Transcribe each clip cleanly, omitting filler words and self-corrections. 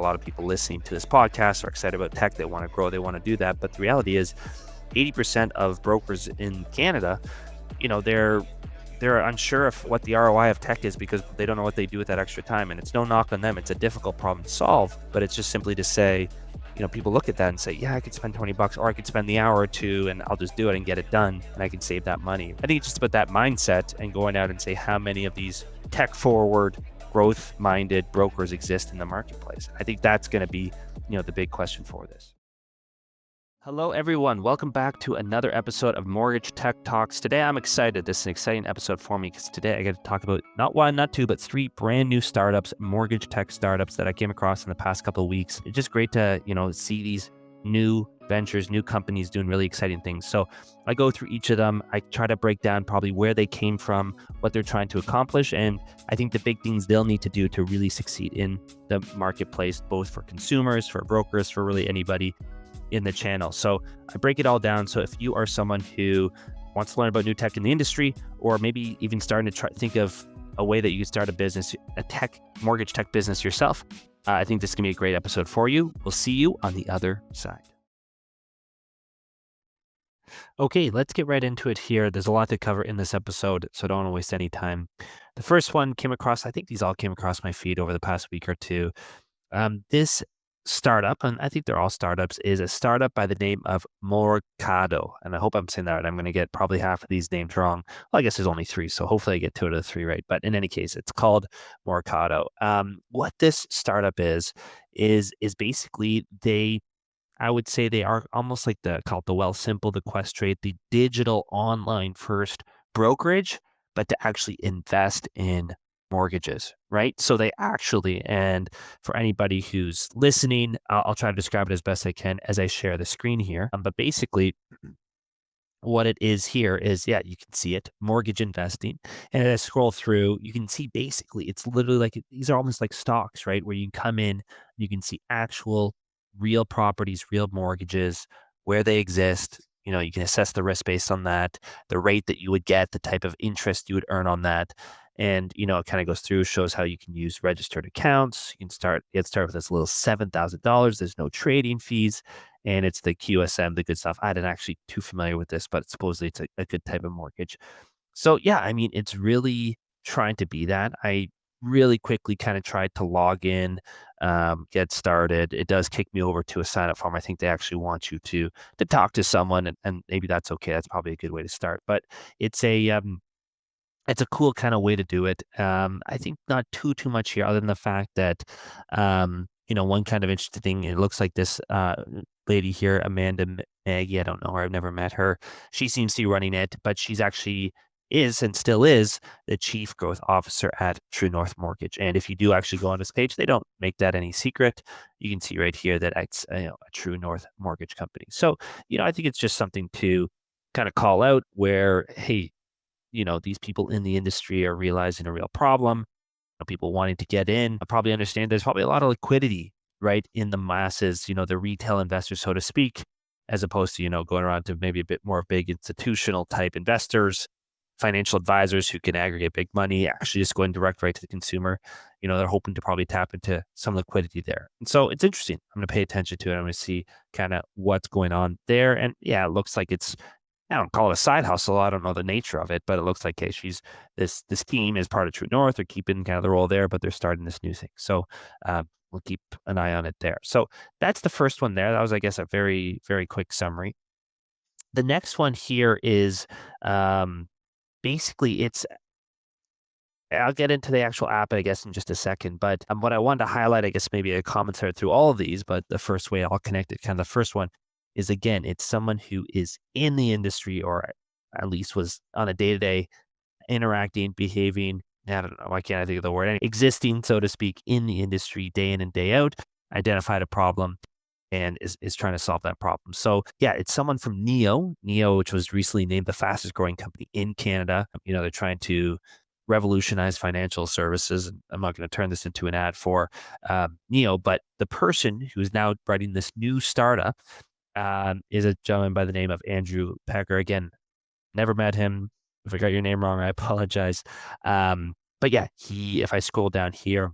lot of people listening to this podcast are excited about tech. They want to grow, they want to do that. But the reality is 80% of brokers in Canada, they're unsure of what the ROI of tech is because they don't know what they do with that extra time. And it's no knock on them. It's a difficult problem to solve, but it's just simply to say, people look at that and say, yeah, I could spend $20 or I could spend the hour or two and I'll just do it and get it done and I can save that money. I think it's just about that mindset and going out and say how many of these tech forward, growth minded brokers exist in the marketplace. I think that's going to be, the big question for this. Hello, everyone. Welcome back to another episode of Mortgage Tech Talks. Today, I'm excited. This is an exciting episode for me because today I get to talk about not one, not two, but three brand new startups, mortgage tech startups that I came across in the past couple of weeks. It's just great to, see these new ventures, new companies doing really exciting things. So I go through each of them. I try to break down probably where they came from, what they're trying to accomplish. And I think the big things they'll need to do to really succeed in the marketplace, both for consumers, for brokers, for really anybody in the channel. So I break it all down. So if you are someone who wants to learn about new tech in the industry, or maybe even starting to think of a way that you can start a business, a mortgage tech business yourself, I think this can be a great episode for you. We'll see you on the other side. Okay, let's get right into it here. There's a lot to cover in this episode, so don't want to waste any time. The first one I think these all came across my feed over the past week or two. This startup, and I think they're all startups, is a startup by the name of Mercado. And I hope I'm saying that right. I'm going to get probably half of these names wrong. Well, I guess there's only three, so hopefully I get two out of the three right. But in any case, it's called Mercado. What this startup is basically I would say they are almost like called the Wealthsimple, the Questrade, the digital online first brokerage, but to actually invest in mortgages, right? So they actually, and for anybody who's listening, I'll try to describe it as best I can as I share the screen here. But basically, what it is here is, you can see it, mortgage investing. And as I scroll through, you can see basically it's literally like, these are almost like stocks, right? Where you can come in, you can see actual real properties, real mortgages, where they exist. You can assess the risk based on that, the rate that you would get, the type of interest you would earn on that. And, it kind of goes through, shows how you can use registered accounts. You can get started with this little $7,000. There's no trading fees. And it's the QSM, the good stuff. I didn't actually too familiar with this, but supposedly it's a good type of mortgage. So it's really trying to be that. I really quickly kind of tried to log in, get started. It does kick me over to a sign up form. I think they actually want you to talk to someone, and maybe that's okay. That's probably a good way to start. But it's a cool kind of way to do it. I think not too much here, other than the fact that one kind of interesting thing. It looks like this lady here, Amanda Maggie. I don't know her. I've never met her. She seems to be running it, but she's actually is and still is the chief growth officer at True North Mortgage. And if you do actually go on this page, they don't make that any secret. You can see right here that it's a True North Mortgage company. So I think it's just something to kind of call out where, hey, these people in the industry are realizing a real problem. People wanting to get in. I probably understand there's probably a lot of liquidity, right, in the masses, the retail investors, so to speak, as opposed to, going around to maybe a bit more big institutional type investors, financial advisors who can aggregate big money, actually just going direct right to the consumer. They're hoping to probably tap into some liquidity there. And so it's interesting. I'm going to pay attention to it. I'm going to see kind of what's going on there. And it looks like I don't call it a side hustle. I don't know the nature of it, but it looks like, hey, this team is part of True North. They're keeping kind of the role there, but they're starting this new thing. So we'll keep an eye on it there. So that's the first one there. That was, I guess, a very, very quick summary. The next one here is basically I'll get into the actual app, I guess, in just a second. But what I wanted to highlight, I guess, maybe a commentary through all of these, but the first way I'll connect it, kind of the first one, is again, it's someone who is in the industry or at least was on a day-to-day interacting, behaving, I don't know, why can't I think of the word, existing, so to speak, in the industry day in and day out, identified a problem and is trying to solve that problem. So it's someone from Neo, which was recently named the fastest growing company in Canada. They're trying to revolutionize financial services. I'm not going to turn this into an ad for Neo, but the person who is now writing this new startup is a gentleman by the name of Andrew Pecker. Again, never met him. If I got your name wrong, I apologize. But if I scroll down here,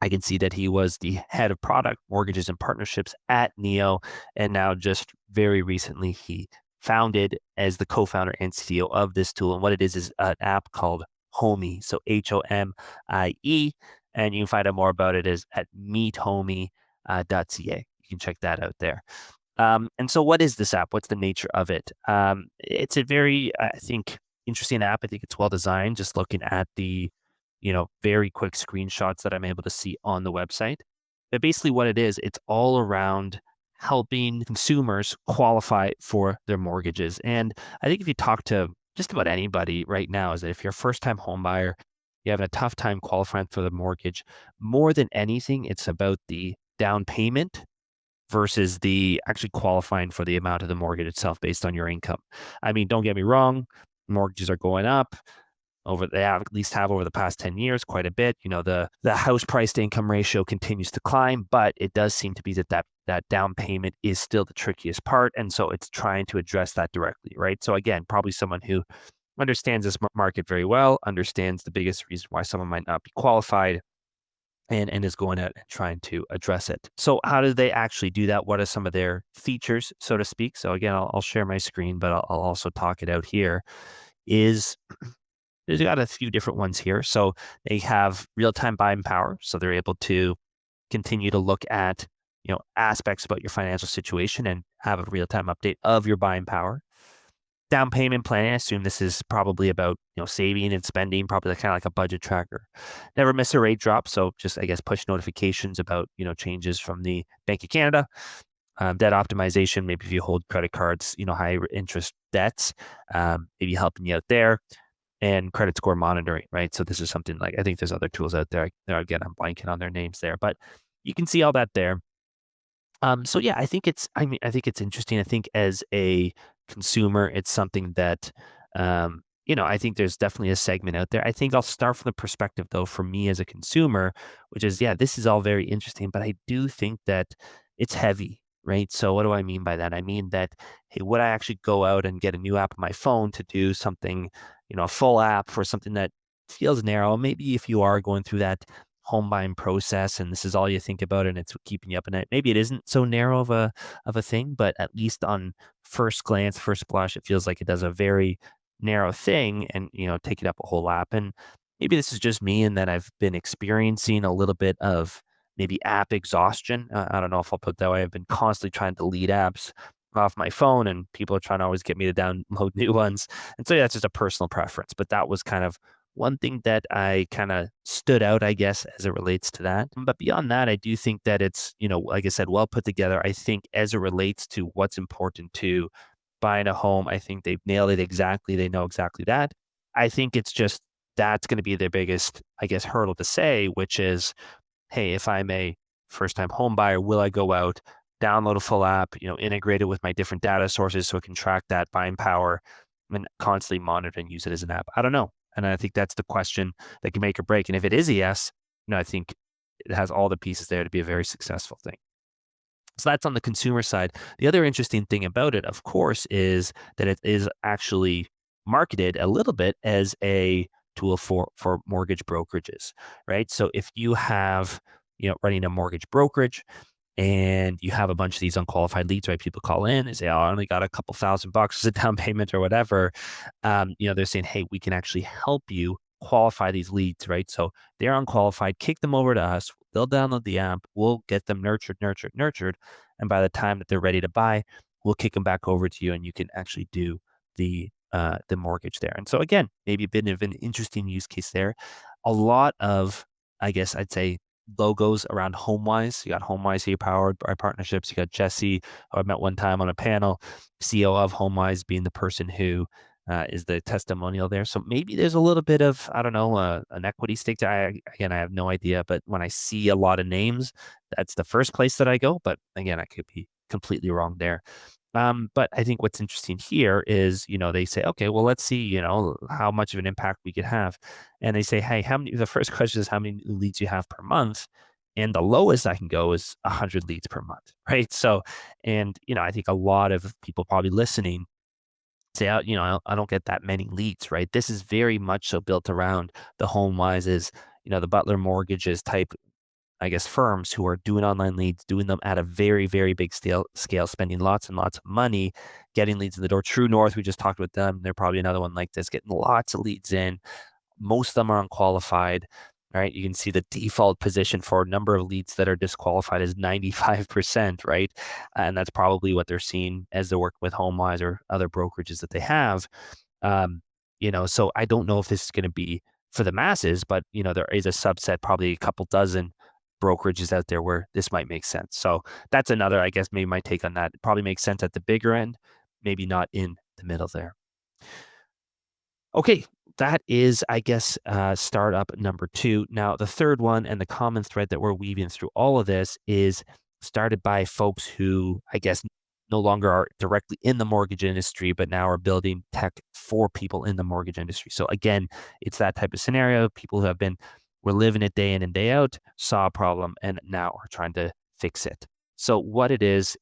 I can see that he was the head of product, mortgages, and partnerships at Neo. And now, just very recently, he founded as the co founder and CEO of this tool. And what it is an app called Homie. So HOMIE. And you can find out more about it is at meethomie.ca. You can check that out there. And so, what is this app? What's the nature of it? It's a very, I think, interesting app. I think it's well designed. Just looking at the, very quick screenshots that I'm able to see on the website. But basically, what it is, it's all around helping consumers qualify for their mortgages. And I think if you talk to just about anybody right now, is that if you're a first-time home buyer, you're having a tough time qualifying for the mortgage. More than anything, it's about the down payment versus the actually qualifying for the amount of the mortgage itself based on your income. I mean, don't get me wrong, mortgages are going up they have at least have over the past 10 years quite a bit. The house price to income ratio continues to climb, but it does seem to be that down payment is still the trickiest part. And so it's trying to address that directly, right? So again, probably someone who understands this market very well, understands the biggest reason why someone might not be qualified, and is going out and trying to address it. So how do they actually do that? What are some of their features, so to speak? So again, I'll share my screen, but I'll also talk it out here. Is There's got a few different ones here. So they have real-time buying power. So they're able to continue to look at, aspects about your financial situation and have a real-time update of your buying power. Down payment planning, I assume this is probably about, saving and spending, probably kind of like a budget tracker. Never miss a rate drop. So just, I guess, push notifications about, changes from the Bank of Canada. Debt optimization, maybe if you hold credit cards, high interest debts, maybe helping you out there. And credit score monitoring, right? So this is something like, I think there's other tools out there. Again, I'm blanking on their names there, but you can see all that there. So yeah, I think it's interesting. I think as a consumer, it's something that, I think there's definitely a segment out there. I think I'll start from the perspective though, for me as a consumer, which is, yeah, this is all very interesting, but I do think that it's heavy, right? So what do I mean by that? I mean that, hey, would I actually go out and get a new app on my phone to do something, a full app for something that feels narrow? Maybe if you are going through that home buying process and this is all you think about and it's keeping you up at night, maybe it isn't so narrow of a thing, but at least on first glance, first blush, it feels like it does a very narrow thing and, take it up a whole lap. And maybe this is just me and that I've been experiencing a little bit of maybe app exhaustion. I don't know if I'll put it that way. I've been constantly trying to delete apps off my phone and people are trying to always get me to download new ones. And so yeah, that's just a personal preference, but that was kind of one thing that I kind of stood out, I guess, as it relates to that. But beyond that, I do think that it's, like I said, well put together. I think as it relates to what's important to buying a home, I think they've nailed it exactly. They know exactly that. I think it's just that's going to be their biggest, I guess, hurdle to say, which is, hey, if I'm a first time home buyer, will I go out, download a full app, integrate it with my different data sources so it can track that buying power and constantly monitor and use it as an app? I don't know. And I think that's the question that can make or break. And if it is a yes, I think it has all the pieces there to be a very successful thing. So that's on the consumer side. The other interesting thing about it, of course, is that it is actually marketed a little bit as a tool for mortgage brokerages, right? So if you have, running a mortgage brokerage, and you have a bunch of these unqualified leads, right? People call in and say, "Oh, I only got a couple $1,000 as a down payment or whatever." They're saying, "Hey, we can actually help you qualify these leads," right? So they're unqualified, kick them over to us. They'll download the app. We'll get them nurtured. And by the time that they're ready to buy, we'll kick them back over to you and you can actually do the mortgage there. And so again, maybe a bit of an interesting use case there. A lot of, I guess I'd say, logos around HomeWise. You got HomeWise here powered by partnerships. You got Jesse, who I met one time on a panel, CEO of HomeWise, being the person who is the testimonial there. So maybe there's a little bit of, I don't know, an equity stake. Again, I have no idea. But when I see a lot of names, that's the first place that I go. But again, I could be completely wrong there. But I think what's interesting here is, they say, okay, well, let's see, how much of an impact we could have. And they say, hey, the first question is how many leads you have per month. And the lowest I can go is 100 leads per month, right? So, and, I think a lot of people probably listening say, I don't get that many leads, right? This is very much so built around the home wises, the Butler mortgages type I guess, firms who are doing online leads, doing them at a very, very big scale, spending lots and lots of money, getting leads in the door. True North, we just talked with them. They're probably another one like this, getting lots of leads in. Most of them are unqualified, right? You can see the default position for a number of leads that are disqualified is 95%, right? And that's probably what they're seeing as they're working with HomeWise or other brokerages that they have. Um, so I don't know if this is going to be for the masses, but there is a subset, probably a couple dozen brokerages out there where this might make sense. So that's another, I guess, maybe my take on that. It probably makes sense at the bigger end, maybe not in the middle there. Okay, that is, I guess, startup number two. Now, the third one and the common thread that we're weaving through all of this is started by folks who, I guess, no longer are directly in the mortgage industry, but now are building tech for people in the mortgage industry. So again, it's that type of scenario. People who were living it day in and day out, saw a problem, and now are trying to fix it. So what it is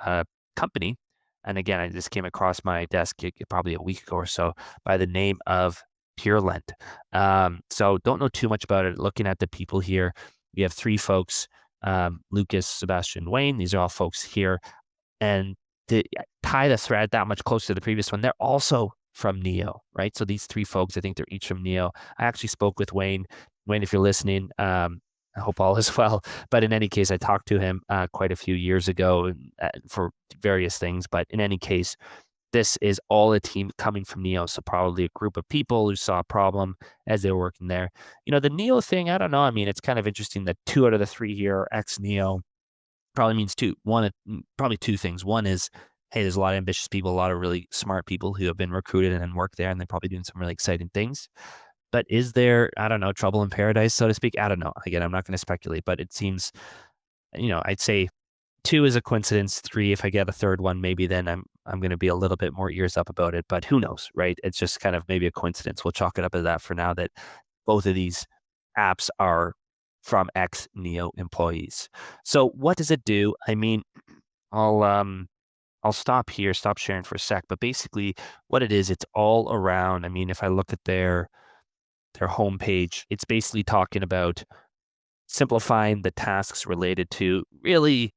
a company. And again, I just came across my desk probably a week ago or so by the name of PureLend. So don't know too much about it. Looking at the people here, we have three folks, Lucas, Sebastian, Wayne. These are all folks here. And to tie the thread that much closer to the previous one, they're also from Neo, right? So these three folks, I think they're each from Neo. I actually spoke with Wayne. Wayne, if you're listening, I hope all is well. But in any case, I talked to him quite a few years ago for various things. But in any case, this is all a team coming from Neo. So probably a group of people who saw a problem as they were working there. The Neo thing, I don't know. I mean, it's kind of interesting that two out of the three here are ex Neo. Probably means two. Probably two things. One is, hey, there's a lot of ambitious people, a lot of really smart people who have been recruited and work there, and they're probably doing some really exciting things. But is there, I don't know, trouble in paradise, so to speak? I don't know. Again, I'm not going to speculate, but it seems, I'd say two is a coincidence. Three, if I get a third one, maybe then I'm going to be a little bit more ears up about it. But who knows, right? It's just kind of maybe a coincidence. We'll chalk it up as that for now. That both of these apps are from ex Neo employees. So what does it do? I mean, I'll I'll stop here, stop sharing for a sec. But basically, what it is, it's all around. I mean, if I look at their homepage, it's basically talking about simplifying the tasks related to really,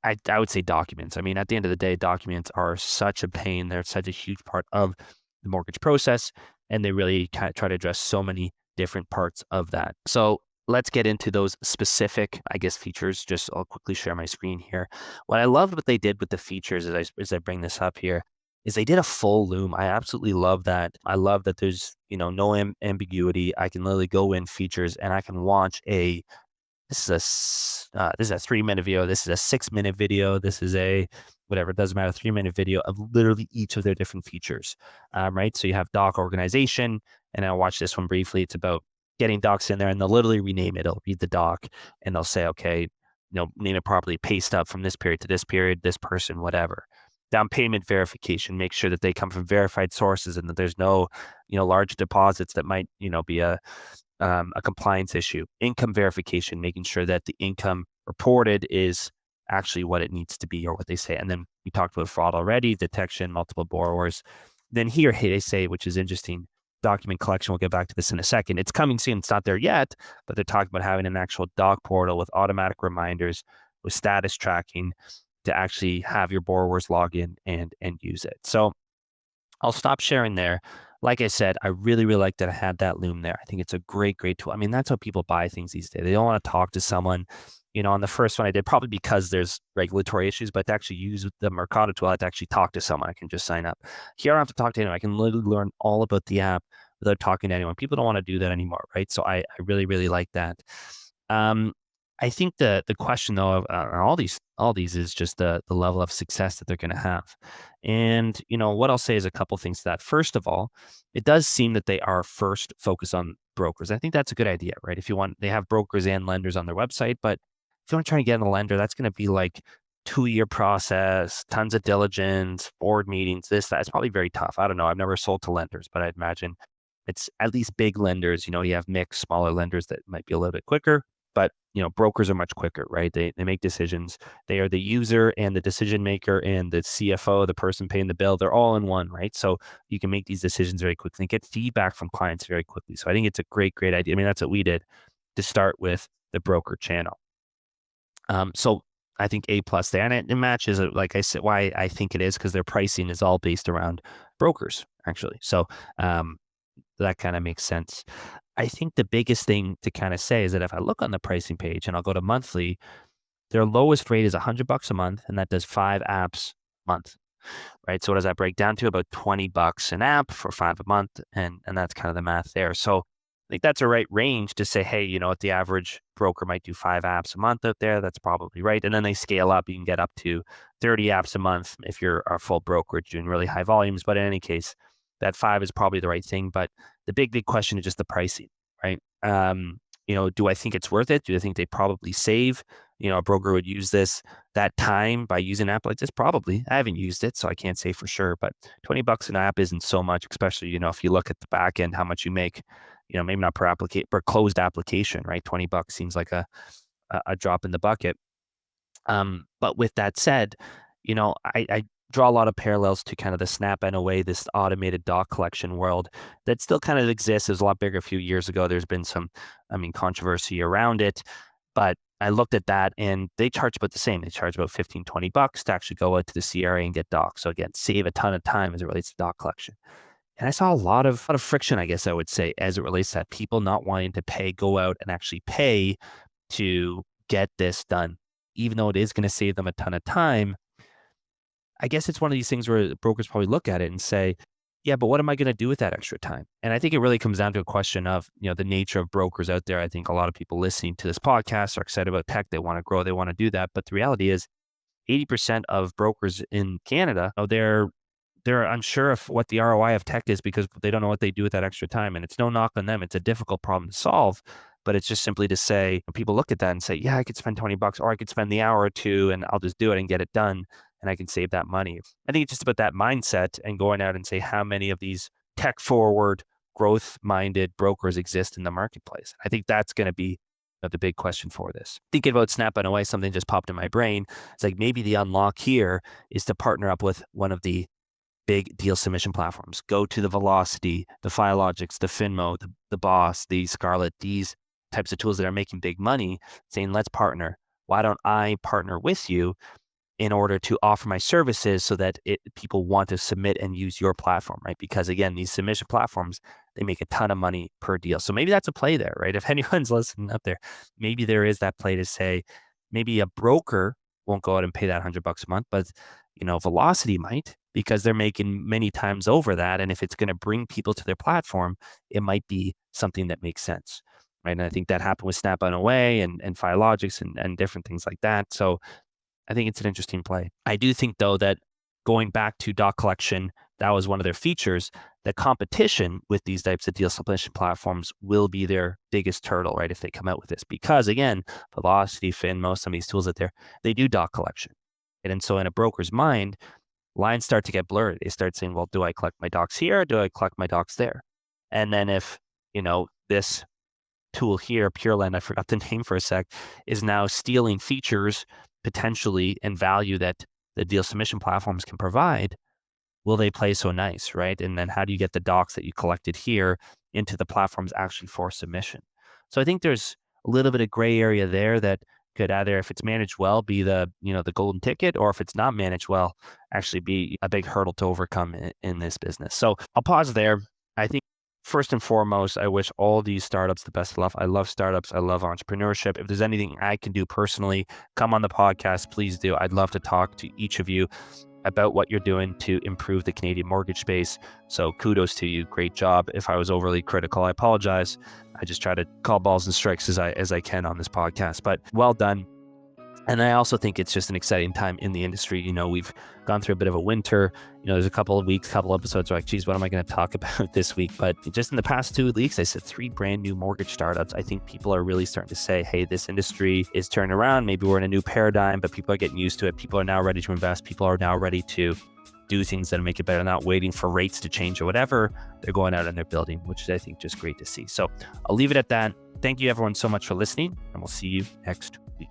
I would say documents. I mean, at the end of the day, documents are such a pain. They're such a huge part of the mortgage process, and they really kind of try to address so many different parts of that. So let's get into those specific, I guess, features. Just I'll quickly share my screen here. What I loved what they did with the features as I bring this up here is they did a full loom. I absolutely love that. I love that there's, no ambiguity. I can literally go in features and I can watch this is a 3-minute video. This is a 6-minute video. This is a whatever, it doesn't matter, 3-minute video of literally each of their different features. Right. So you have doc organization, and I'll watch this one briefly. It's about getting docs in there, and they'll literally rename it. It'll read the doc and they'll say, okay, name it properly, paste up from this period to this period, this person, whatever. Down payment verification, make sure that they come from verified sources and that there's no, large deposits that might, be a compliance issue. Income verification, making sure that the income reported is actually what it needs to be or what they say. And then we talked about fraud already, detection, multiple borrowers. Then here, hey, they say, which is interesting, document collection. We'll get back to this in a second. It's coming soon. It's not there yet, but they're talking about having an actual doc portal with automatic reminders, with status tracking to actually have your borrowers log in and use it. So I'll stop sharing there. Like I said, I really, really like that I had that loom there. I think it's a great, great tool. I mean, that's how people buy things these days. They don't want to talk to someone. On the first one I did, probably because there's regulatory issues, but to actually use the Mercado tool, I have to actually talk to someone. I can just sign up. Here I don't have to talk to anyone. I can literally learn all about the app without talking to anyone. People don't want to do that anymore, right? So I really, really like that. I think the question though of all these is just the level of success that they're going to have. And what I'll say is a couple things to that. First of all, it does seem that they are first focused on brokers. I think that's a good idea, right? They have brokers and lenders on their website, but if you want to try and get in a lender, that's going to be like 2-year process, tons of diligence, board meetings, this, that. It's probably very tough. I don't know. I've never sold to lenders, but I'd imagine it's at least big lenders. You have mixed, smaller lenders that might be a little bit quicker. But brokers are much quicker, right? They make decisions. They are the user and the decision maker and the CFO, the person paying the bill. They're all in one, right? So you can make these decisions very quickly and get feedback from clients very quickly. So I think it's a great, great idea. I mean, that's what we did. to start with the broker channel. So I think A plus there, and it matches, like I said, why I think it is, because their pricing is all based around brokers, actually. So that kind of makes sense. I think the biggest thing to kind of say is that if I look on the pricing page and I'll go to monthly, their lowest rate is $100 a month, and that does 5 apps a month, right? So what does that break down to? About $20 an app for 5 a month, and that's kind of the math there. So I think that's a right range to say, hey, you know what, the average broker might do 5 apps a month out there. That's probably right. And then they scale up. You can get up to 30 apps a month if you're a full brokerage doing really high volumes. But in any case, that 5 is probably the right thing. But the big question is just the pricing, right? Do I think it's worth it? Do I think they probably save? A broker would use that time by using an app like this? Probably. I haven't used it, so I can't say for sure, but $20 an app isn't so much, especially, if you look at the back end, how much you make, maybe not per closed application, right? $20 seems like a drop in the bucket. But with that said, I draw a lot of parallels to kind of the Snap NOA, this automated doc collection world that still kind of exists. It was a lot bigger a few years ago. There's been some, controversy around it, but I looked at that and they charge about the same. They charge about $15, $20 to actually go out to the CRA and get docs. So again, save a ton of time as it relates to doc collection. And I saw a lot of friction, I guess I would say, as it relates to that. People not wanting to go out and actually pay to get this done, even though it is going to save them a ton of time. I guess it's one of these things where brokers probably look at it and say, yeah, but what am I going to do with that extra time? And I think it really comes down to a question of, the nature of brokers out there. I think a lot of people listening to this podcast are excited about tech. They want to grow. They want to do that. But the reality is 80% of brokers in Canada, they're unsure of what the ROI of tech is because they don't know what they do with that extra time. And it's no knock on them. It's a difficult problem to solve, but it's just simply to say, people look at that and say, yeah, I could spend $20 or I could spend the hour or two and I'll just do it and get it done. And I can save that money. I think it's just about that mindset and going out and say how many of these tech forward, growth minded brokers exist in the marketplace. I think that's going to be the big question for this. Thinking about Snap NOA, something just popped in my brain. It's like maybe the unlock here is to partner up with one of the big deal submission platforms. Go to the Velocity, the Filogics, the Finmo, the Boss, the Scarlet, these types of tools that are making big money, saying, let's partner. Why don't I partner with you in order to offer my services so that people want to submit and use your platform, right? Because again, these submission platforms, they make a ton of money per deal. So maybe that's a play there, right? If anyone's listening out there, maybe there is that play to say, maybe a broker won't go out and pay that $100 a month, but Velocity might, because they're making many times over that. And if it's going to bring people to their platform, it might be something that makes sense, right? And I think that happened with Snap NOA and Filogics and different things like that. So I think it's an interesting play. I do think, though, that going back to doc collection, that was one of their features. The competition with these types of deal submission platforms will be their biggest hurdle, right? If they come out with this, because again, Velocity, Finmo, some of these tools out there, they do doc collection. And so in a broker's mind, lines start to get blurred. They start saying, well, do I collect my docs here? Or do I collect my docs there? And then if, this tool here, PureLend, I forgot the name for a sec, is now stealing features potentially and value that the deal submission platforms can provide, will they play so nice, right? And then how do you get the docs that you collected here into the platforms actually for submission? So I think there's a little bit of gray area there that could either, if it's managed well, be the golden ticket, or if it's not managed well, actually be a big hurdle to overcome in this business. So I'll pause there. I think first and foremost, I wish all these startups the best of luck. I love startups. I love entrepreneurship. If there's anything I can do personally, come on the podcast, please do. I'd love to talk to each of you about what you're doing to improve the Canadian mortgage space. So kudos to you. Great job. If I was overly critical, I apologize. I just try to call balls and strikes as I can on this podcast, but well done. And I also think it's just an exciting time in the industry. We've gone through a bit of a winter. There's a couple of weeks, couple episodes where like, geez, what am I going to talk about this week? But just in the past 2 weeks, I said 3 brand new mortgage startups. I think people are really starting to say, hey, this industry is turning around. Maybe we're in a new paradigm, but people are getting used to it. People are now ready to invest. People are now ready to do things that make it better, not waiting for rates to change or whatever. They're going out and they're building, which is, I think, just great to see. So I'll leave it at that. Thank you everyone so much for listening, and we'll see you next week.